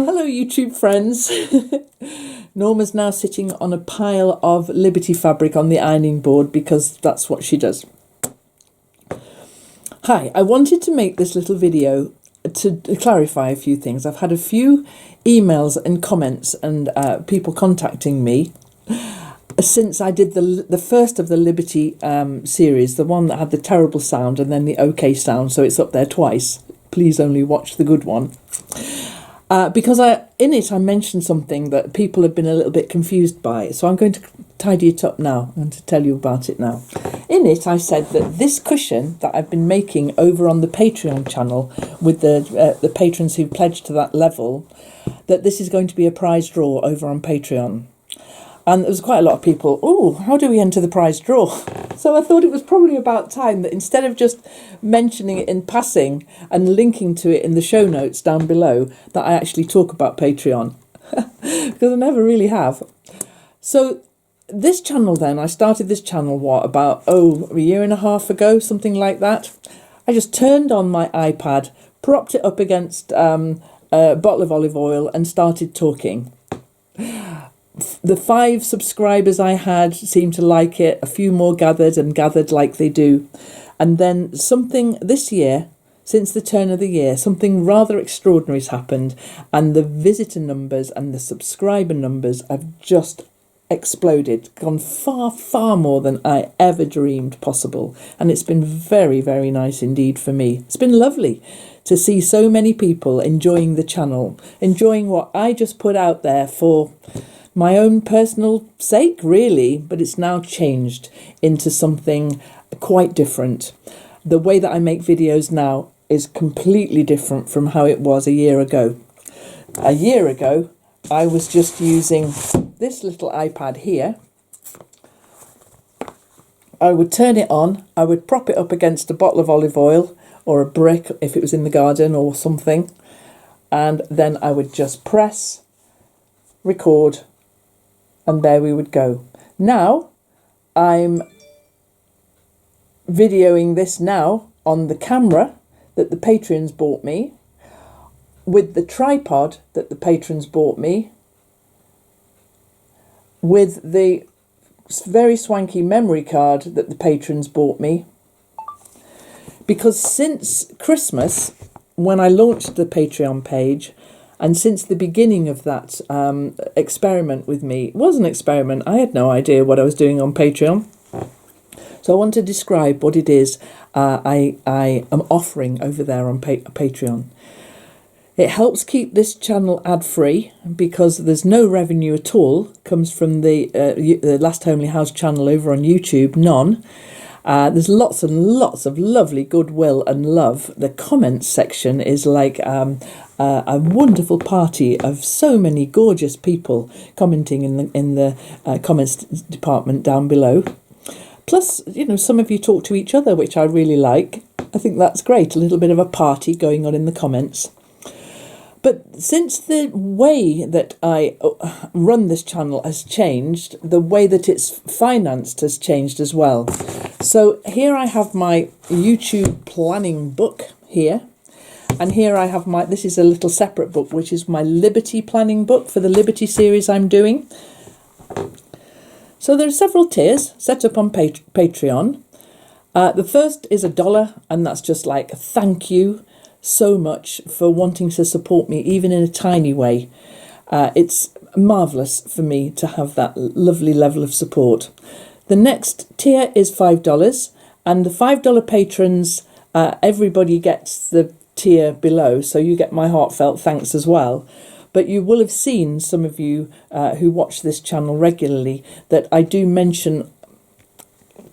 Hello YouTube friends. Norma's now sitting on a pile of Liberty fabric on the ironing board because that's what she does. Hi, I wanted to make this little video to clarify a few things. I've had a few emails and comments and people contacting me since I did the first of the Liberty series, the one that had the terrible sound and then the okay sound, so it's up there twice. Please only watch the good one. Because in it I mentioned something that people have been a little bit confused by, so I'm going to tidy it up now and to tell you about it now. In it I said that this cushion that I've been making over on the Patreon channel with the patrons who pledged to that level, that this is going to be a prize draw over on Patreon. And there was quite a lot of people, oh, how do we enter the prize draw? So I thought it was probably about time that instead of just mentioning it in passing and linking to it in the show notes down below, that I actually talk about Patreon. Because I never really have. So this channel then, I started this channel, about a year and a half ago, something like that. I just turned on my iPad, propped it up against a bottle of olive oil and started talking. The 5 subscribers I had seemed to like it. A few more gathered like they do. And then something this year, since the turn of the year, something rather extraordinary has happened. And the visitor numbers and the subscriber numbers have just exploded, gone far, far more than I ever dreamed possible. And it's been very, very nice indeed for me. It's been lovely to see so many people enjoying the channel, enjoying what I just put out there for my own personal sake, really, but it's now changed into something quite different. The way that I make videos now is completely different from how it was a year ago. A year ago, I was just using this little iPad here. I would turn it on, I would prop it up against a bottle of olive oil or a brick if it was in the garden or something, and then I would just press record, and there we would go. Now, I'm videoing this now on the camera that the patrons bought me, with the tripod that the patrons bought me, with the very swanky memory card that the patrons bought me. Because since Christmas, when I launched the Patreon page, and since the beginning of that experiment with me, it was an experiment. I had no idea what I was doing on Patreon. So I want to describe what it is I am offering over there on Patreon. It helps keep this channel ad-free because there's no revenue at all. Comes from the Last Homely House channel over on YouTube, none. There's lots and lots of lovely goodwill and love. The comments section is like a wonderful party of so many gorgeous people commenting in the comments department down below. Plus, some of you talk to each other, which I really like. I think that's great. A little bit of a party going on in the comments. But since the way that I run this channel has changed, the way that it's financed has changed as well. So here I have my YouTube planning book here. And here I have this is a little separate book, which is my Liberty planning book for the Liberty series I'm doing. So there are several tiers set up on Patreon. The first is $1, and that's just like a thank you so much for wanting to support me, even in a tiny way. It's marvellous for me to have that lovely level of support. The next tier is $5, and the $5 patrons, everybody gets the tier below, so you get my heartfelt thanks as well. But you will have seen, some of you who watch this channel regularly, that I do mention...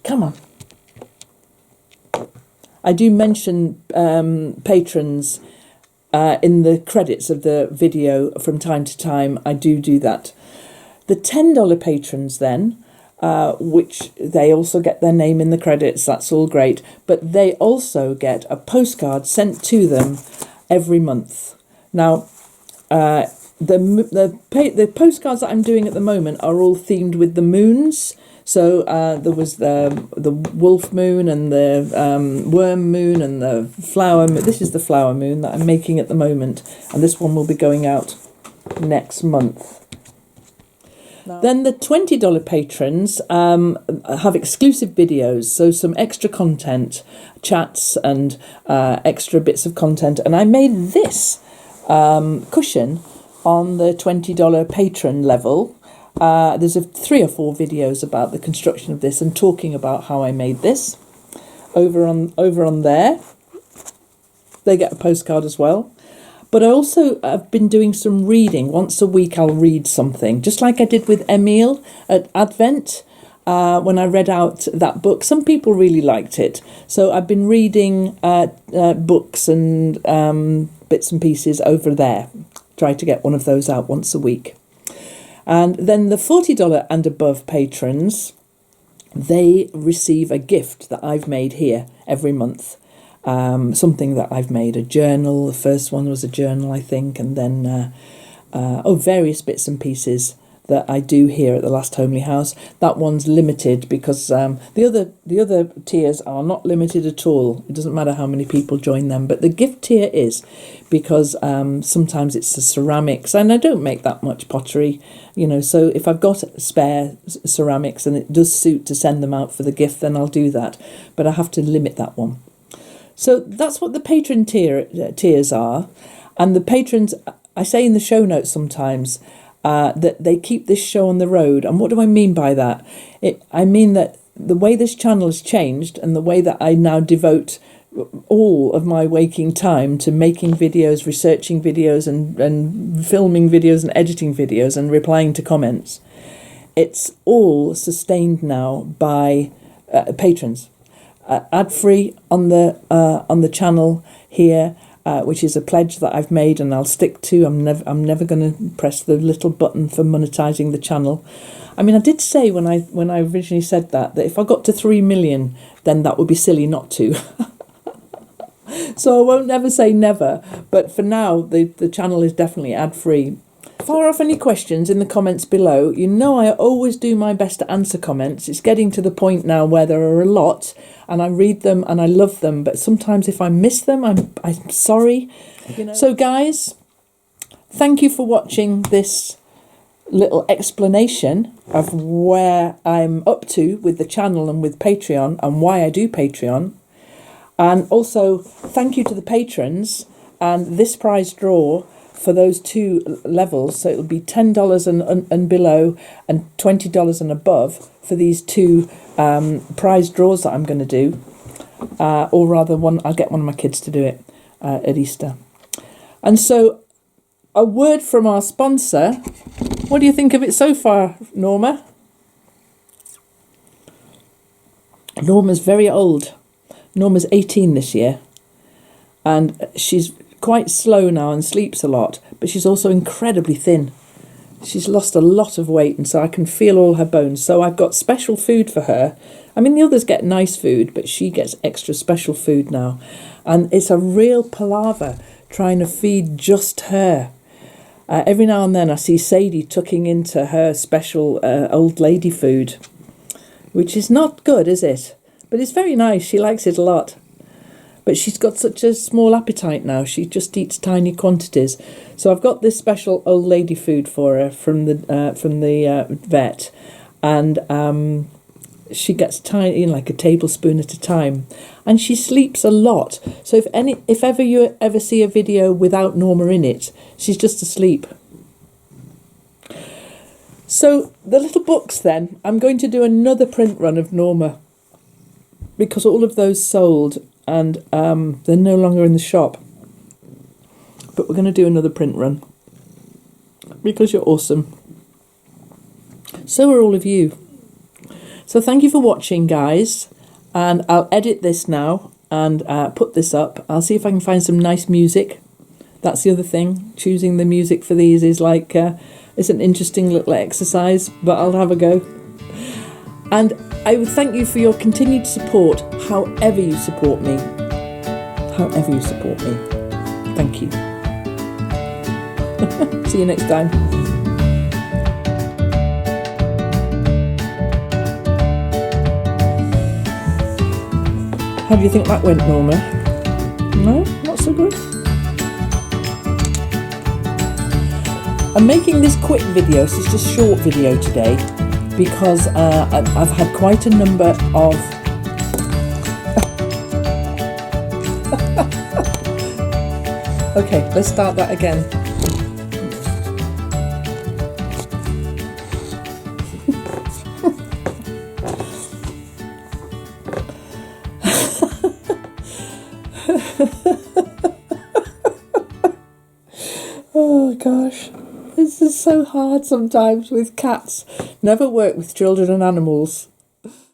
Come on. I do mention patrons in the credits of the video from time to time. I do that. The $10 patrons then, which they also get their name in the credits, that's all great, but they also get a postcard sent to them every month. Now, the postcards that I'm doing at the moment are all themed with the moons. So there was the wolf moon and the worm moon and the flower moon. This is the flower moon that I'm making at the moment, and this one will be going out next month. Then the $20 patrons have exclusive videos, so some extra content, chats and extra bits of content. And I made this cushion on the $20 patron level. There's 3 or 4 videos about the construction of this and talking about how I made this. Over on there, they get a postcard as well. But I also have been doing some reading. Once a week I'll read something, just like I did with Emile at Advent when I read out that book. Some people really liked it. So I've been reading books and bits and pieces over there. Try to get one of those out once a week. And then the $40 and above patrons, they receive a gift that I've made here every month. Something that I've made, a journal. The first one was a journal, I think, and then various bits and pieces that I do here at the Last Homely House. That one's limited because the other tiers are not limited at all. It doesn't matter how many people join them, but the gift tier is, because sometimes it's the ceramics, and I don't make that much pottery, so if I've got spare ceramics and it does suit to send them out for the gift, then I'll do that, but I have to limit that one. So that's what the patron tiers are. And the patrons, I say in the show notes sometimes, that they keep this show on the road. And what do I mean by that? I mean that the way this channel has changed and the way that I now devote all of my waking time to making videos, researching videos and filming videos and editing videos and replying to comments, it's all sustained now by patrons. Ad-free on the channel here, which is a pledge that I've made and I'll stick to. I'm never going to press the little button for monetizing the channel. I mean, I did say when I originally said that if I got to 3 million, then that would be silly not to. So I won't never say never. But for now, the channel is definitely ad-free. Fire off any questions in the comments below. I always do my best to answer comments. It's getting to the point now where there are a lot and I read them and I love them, but sometimes if I miss them, I'm sorry. So guys, thank you for watching this little explanation of where I'm up to with the channel and with Patreon and why I do Patreon. And also thank you to the patrons and this prize draw for those 2 levels, so it'll be $10 and below and $20 and above for these 2 prize draws that I'm going to do, or rather I'll get one of my kids to do it at Easter. And so a word from our sponsor. What do you think of it so far, Norma? Norma's very old. Norma's 18 this year and she's quite slow now and sleeps a lot, but she's also incredibly thin. She's lost a lot of weight and so I can feel all her bones. So I've got special food for her. I mean, the others get nice food, but she gets extra special food now. And it's a real palaver trying to feed just her. Every now and then I see Sadie tucking into her special old lady food, which is not good, is it? But it's very nice. She likes it a lot. But she's got such a small appetite now. She just eats tiny quantities. So I've got this special old lady food for her from the vet, and she gets tiny, like a tablespoon at a time, and she sleeps a lot. So if ever you ever see a video without Norma in it, she's just asleep. So the little books then, I'm going to do another print run of Norma because all of those sold. And they're no longer in the shop. But we're going to do another print run. Because you're awesome. So are all of you. So thank you for watching, guys. And I'll edit this now and put this up. I'll see if I can find some nice music. That's the other thing. Choosing the music for these is like... it's an interesting little exercise. But I'll have a go. And I would thank you for your continued support, however you support me. However you support me. Thank you. See you next time. How do you think that went, Norma? No? Not so good? I'm making this quick video, so it's just a short video today, because I've had quite a number of okay, let's start that again. Oh gosh, this is so hard sometimes with cats. Never work with children and animals.